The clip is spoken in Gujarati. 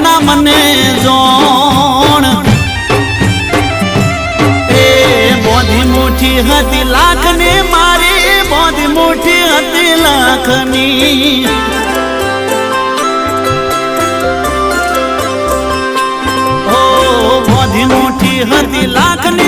ના મને જોણ એ બોધી મુઠી હતી લાખની મારી બોધી મુઠી હતી લાખની ઓ બોધી મુઠી હતી લાખની